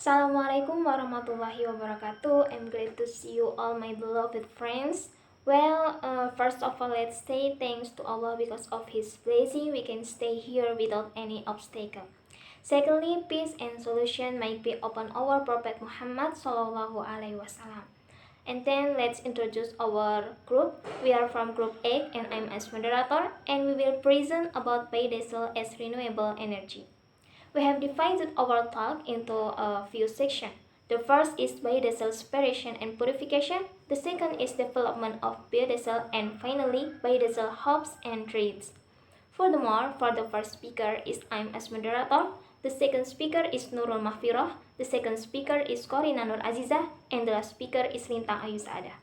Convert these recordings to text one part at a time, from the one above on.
Assalamualaikum warahmatullahi wabarakatuh. I'm glad to see you all, my beloved friends. First of all, let's say thanks to Allah because of His blessing. We can stay here without any obstacle. Secondly, peace and solution might be upon our Prophet Muhammad Sallallahu Alaihi Wasallam. And then let's introduce our group. We are from Group A, and I'm as moderator, and we will present about biodiesel as renewable energy. We have divided our talk into a few sections. The first is biodiesel separation and purification. The second is development of biodiesel, and finally biodiesel hopes and traits. Furthermore, for the first speaker is I'm as moderator. The second speaker is Nurul Mahfirah. The second speaker is Corina Nur Aziza, and the last speaker is Lintang Ayu Saada.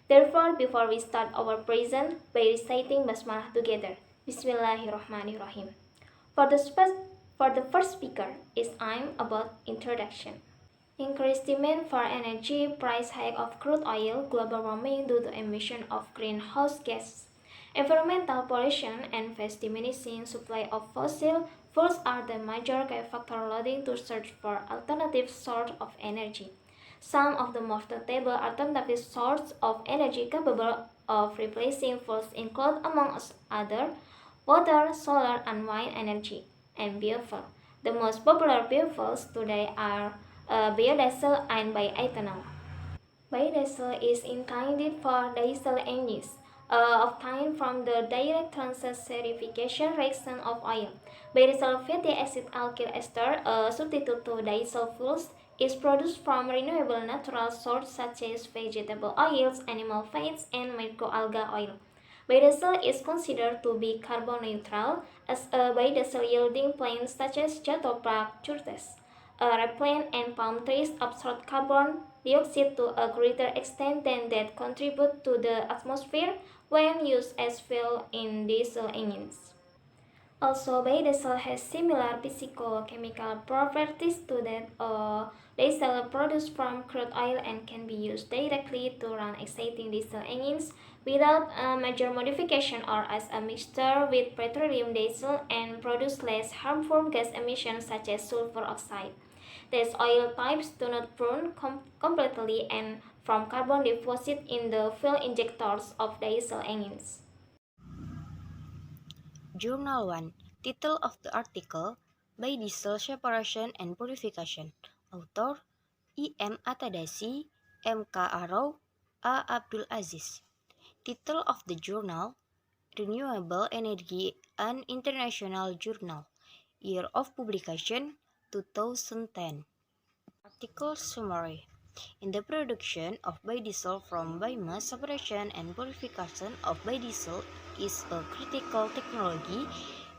Therefore, before we start our present by reciting Basmalah together, Bismillahirrahmanirrahim. For the, for the first speaker is I'm about introduction. Increased demand for energy, price hike of crude oil, global warming due to emission of greenhouse gases, environmental pollution, and fast diminishing supply of fossil fuels are the major factors leading to search for alternative sources of energy. Some of the most notable alternative sources of energy capable of replacing fuels include, among others, water, solar, and wind energy, and biofuel. The most popular biofuels today are biodiesel and bioethanol. Biodiesel is intended for diesel engines, obtained from the direct transesterification reaction of oil. Biodiesel fatty acid alkyl ester, a substitute to diesel fuels, is produced from renewable natural sources such as vegetable oils, animal fats, and microalgae oil. Biodiesel is considered to be carbon neutral as a biodiesel yielding plants such as Jatoprak curtus. Replant and palm trees absorb carbon dioxide to a greater extent than that contribute to the atmosphere when used as fuel in diesel engines. Also, biodiesel has similar physicochemical properties to that diesel produced from crude oil and can be used directly to run existing diesel engines without a major modification or as a mixture with petroleum diesel and produce less harmful gas emissions such as sulfur oxide. These oil types do not burn completely and from carbon deposit in the fuel injectors of diesel engines. Journal 1. Title of the article: Biodiesel Separation and Purification. Author: E.M. Atadasi, M.K. Arrow, A. Abdul Aziz. Title of the journal: Renewable Energy, an International Journal. Year of publication: 2010. Article summary. In the production of biodiesel from biomass, separation and purification of biodiesel is a critical technology.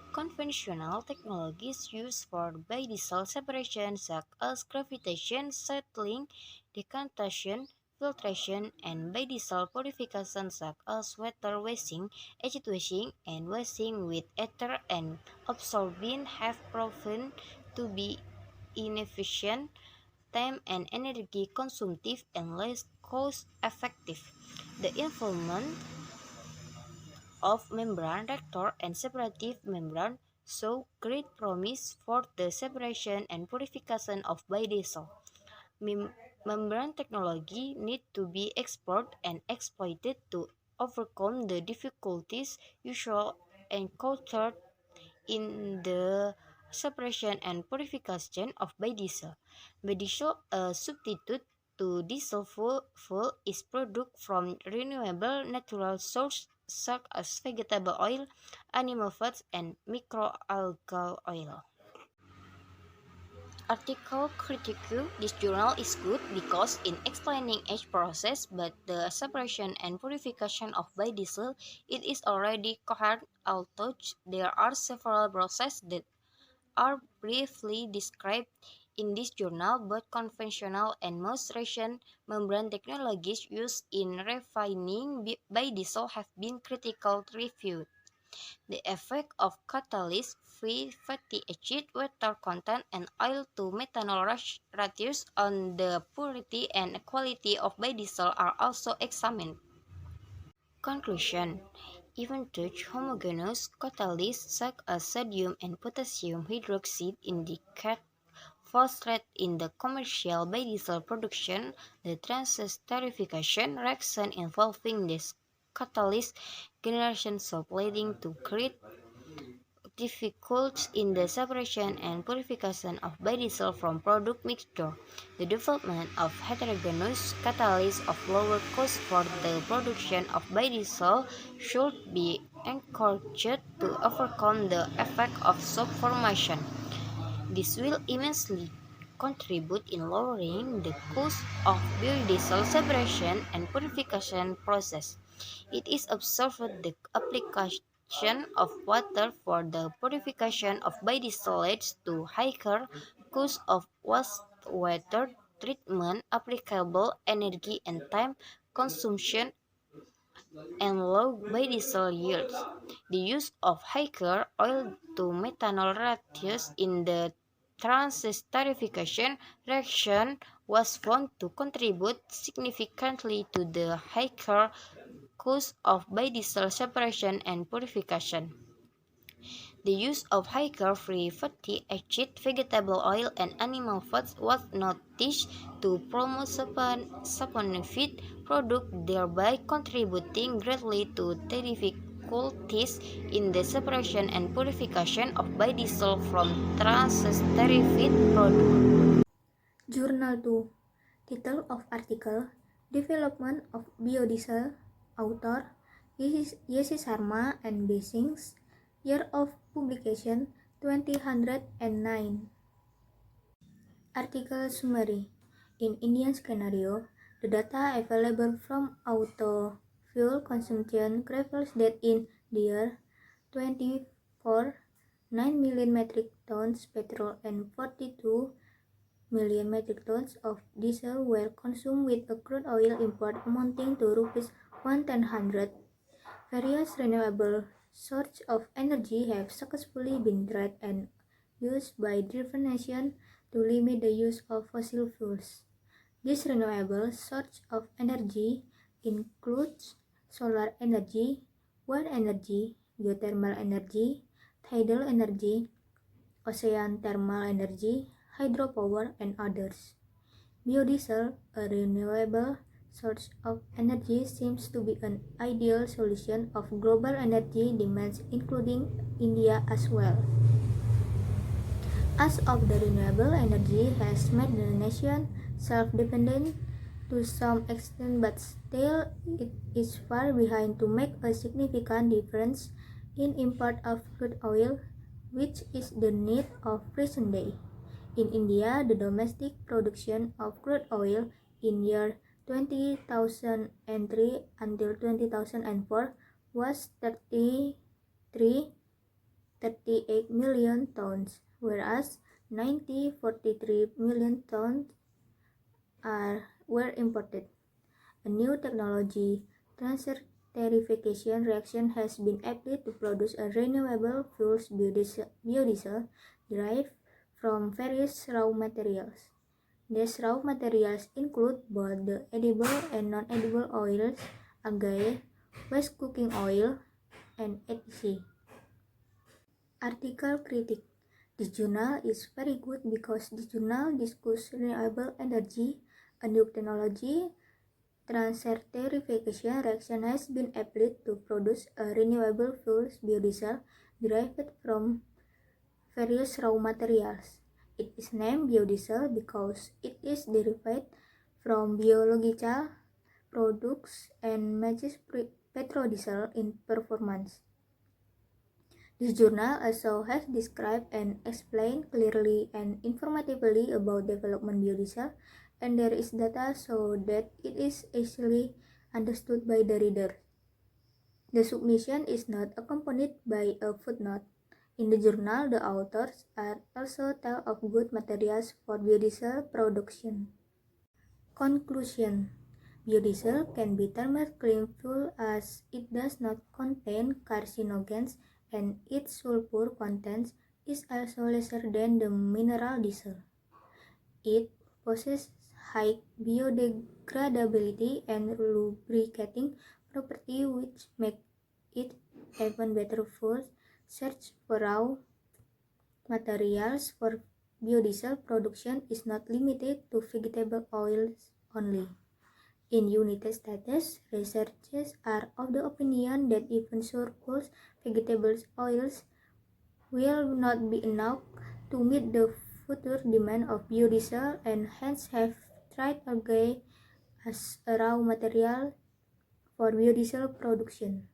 Conventional technologies used for biodiesel separation such as gravitation, settling, decantation, filtration, and biodiesel purification such as water washing, acid washing, and washing with ether and absorbent have proven to be inefficient, time and energy consumptive, and less cost effective. The involvement of membrane reactor and separative membrane show great promise for the separation and purification of biodiesel. Membrane technology need to be explored and exploited to overcome the difficulties usually encountered in the separation and purification of biodiesel. Biodiesel, a substitute to diesel fuel, is produced from renewable natural sources such as vegetable oil, animal fats, and microalgae oil. Article critique: This journal is good because in explaining each process, but the separation and purification of biodiesel, it is already covered, although there are several processes that are briefly described in this journal. Both conventional and most recent membrane technologies used in refining biodiesel have been critically reviewed. The effect of catalyst-free fatty acid, water content, and oil-to-methanol ratios on the purity and quality of biodiesel are also examined. Conclusion: even though homogeneous catalysts such as sodium and potassium hydroxide indicate frustrated in the commercial biodiesel production, the transesterification reaction involving this catalyst generation so leading to great difficulties in the separation and purification of biodiesel from product mixture. The development of heterogeneous catalysts of lower cost for the production of biodiesel should be encouraged to overcome the effect of soap formation. This will immensely contribute in lowering the cost of biodiesel separation and purification process. It is observed the application of water for the purification of biodiesel leads to higher cost of wastewater treatment, applicable energy and time consumption, and low biodiesel yields. The use of higher oil to methanol ratios in the transesterification reaction was found to contribute significantly to the higher cost of biodiesel separation and purification. The use of higher-free fatty acid, vegetable oil, and animal fats was noticed to promote saponifid products, thereby contributing greatly to the difficulties in the separation and purification of biodiesel from transesterified products. Journal 2. Title of article: Development of Biodiesel. Author: Yesi Sharma and Basings. Year of publication: 2009. Article summary. In Indian scenario, the data available from auto fuel consumption reveals that in the year 24, 9 million metric tons petrol and 42 million metric tons of diesel were consumed, with a crude oil import amounting to Rs 1,100. Various renewable sources of energy have successfully been tried and used by different nations to limit the use of fossil fuels. These renewable sources of energy includes solar energy, wind energy, geothermal energy, tidal energy, ocean thermal energy, hydropower, and others. Biodiesel, a renewable source of energy, seems to be an ideal solution of global energy demands, including India as well. As of the renewable energy has made the nation self-dependent to some extent, but still it is far behind to make a significant difference in import of crude oil, which is the need of present day. In India, the domestic production of crude oil in year 2003 until 2004 was 38 million tons, whereas 43 million tons were imported. A new technology, transesterification reaction, has been applied to produce a renewable fuels biodiesel derived from various raw materials. These raw materials include both the edible and non-edible oils, algae, waste cooking oil, and etc. Article critic. This journal is very good because this journal discusses renewable energy, a new technology. Transesterification reaction has been applied to produce a renewable fuels biodiesel derived from various raw materials. It is named biodiesel because it is derived from biological products and matches petrodiesel in performance. This journal also has described and explained clearly and informatively about development biodiesel, and there is data so that it is easily understood by the reader. The submission is not accompanied by a footnote. In the journal, the authors are also tell of good materials for biodiesel production. Conclusion. Biodiesel can be termed clean fuel as it does not contain carcinogens and its sulfur content is also lesser than the mineral diesel. It possesses high biodegradability and lubricating property, which make it even better for search for raw materials for biodiesel production is not limited to vegetable oils only. In United States, researchers are of the opinion that even surplus vegetable oils will not be enough to meet the future demand of biodiesel and hence have tried algae as a raw material for biodiesel production.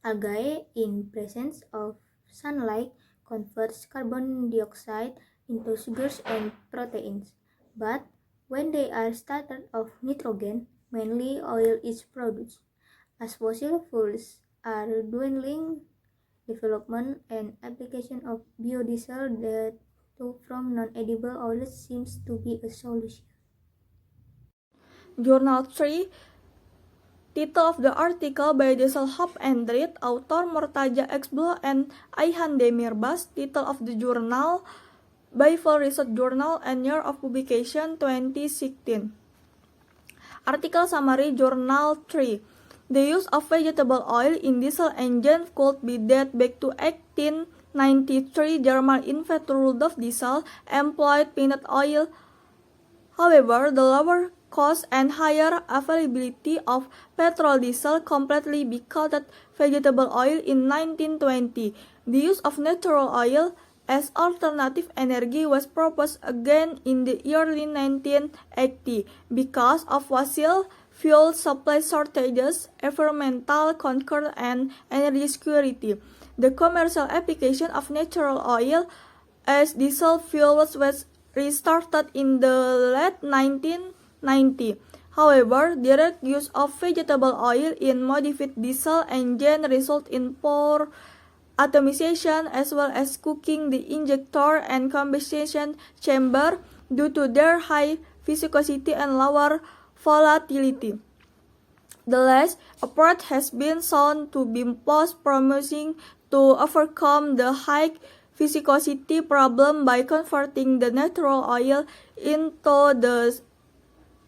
Algae, in presence of sunlight, converts carbon dioxide into sugars and proteins, but when they are started of nitrogen, mainly oil is produced. As fossil fuels are dwindling, development and application of biodiesel that from non-edible oils seems to be a solution. Journal 3, title of the article Biodiesel Hope and Dread, author Mortaja Exblo and Ayhan Demirbas, title of the journal Bible Research Journal and year of publication 2016. Article summary, Journal 3. The use of vegetable oil in diesel engines could be dated back to 1893. German inventor Rudolf Diesel employed peanut oil. However, the lower cost and higher availability of petrol diesel completely beclouded vegetable oil in 1920. The use of natural oil as alternative energy was proposed again in the early 1980 because of fossil fuel supply shortages, environmental concerns, and energy security. The commercial application of natural oil as diesel fuel was restarted in the late 1990s. However, direct use of vegetable oil in modified diesel engine results in poor atomization as well as cooking the injector and combustion chamber due to their high viscosity and lower volatility. The last approach has been shown to be most promising to overcome the high viscosity problem by converting the natural oil into the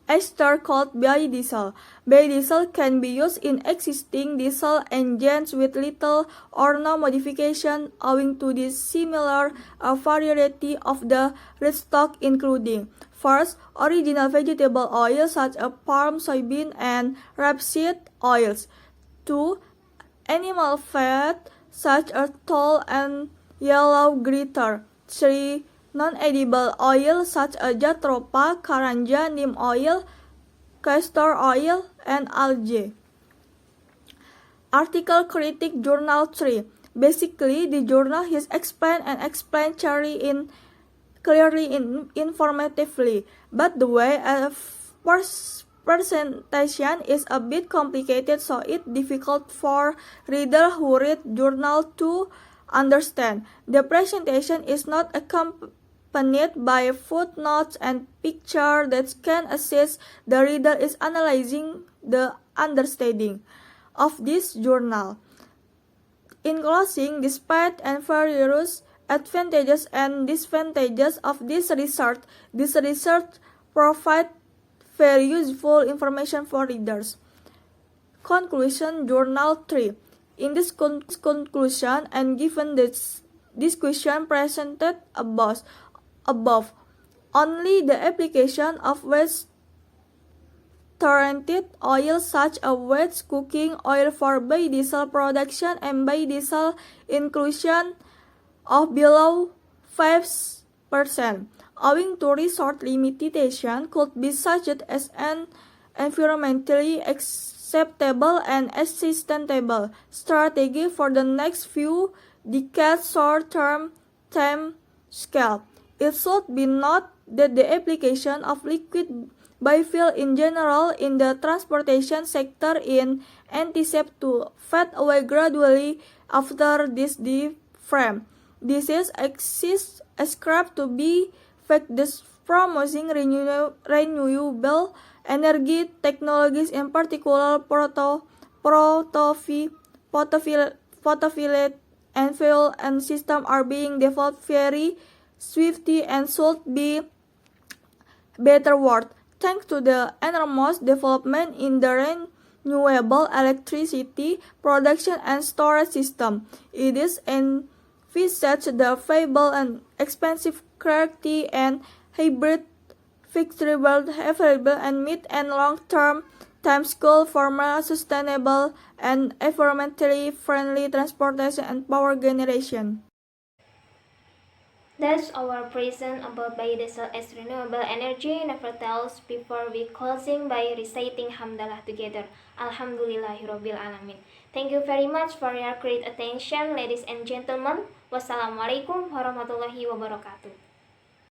ester called biodiesel. Biodiesel can be used in existing diesel engines with little or no modification owing to the similar variety of the feedstock including: first, original vegetable oils such as palm, soybean, and rapeseed oils. 2. Animal fat such as tall and yellow gritter. 3. Non-edible oil such as jatropha, karanja, neem oil, castor oil, and algae. Article critic, Journal 3. Basically, the journal is explained clearly informatively, but the way of presentation is a bit complicated, so it's difficult for readers who read journal to understand. The presentation is not accompanied by footnotes and pictures that can assist the reader in analyzing the understanding of this journal. In closing, despite various advantages and disadvantages of this research provides very useful information for readers. Conclusion, Journal 3. In this conclusion and given this discussion presented above, only the application of waste-oriented oil such as waste cooking oil for biodiesel production and biodiesel inclusion of below 5%, owing to resource limitation, could be suggested as an environmentally acceptable and sustainable strategy for the next few decades short-term time scale. It should be noted that the application of liquid biofuel in general in the transportation sector is anticipated to fade away gradually after this frame. This is ascribed to be factors promoting renewable energy technologies, in particular photovoltaic and fuel and systems are being developed very swiftly and should be better worked. Thanks to the enormous development in the renewable electricity production and storage system, it is envisaged the viable and expensive clarity, and hybrid fixed reward available and mid and long-term time goal for more sustainable and environmentally friendly transportation and power generation. That's our present about biodiesel as renewable energy. Nevertheless, before we closing by reciting Hamdalah together. Alhamdulillahirabbil alamin. Thank you very much for your great attention, ladies and gentlemen. Wassalamualaikum warahmatullahi wabarakatuh.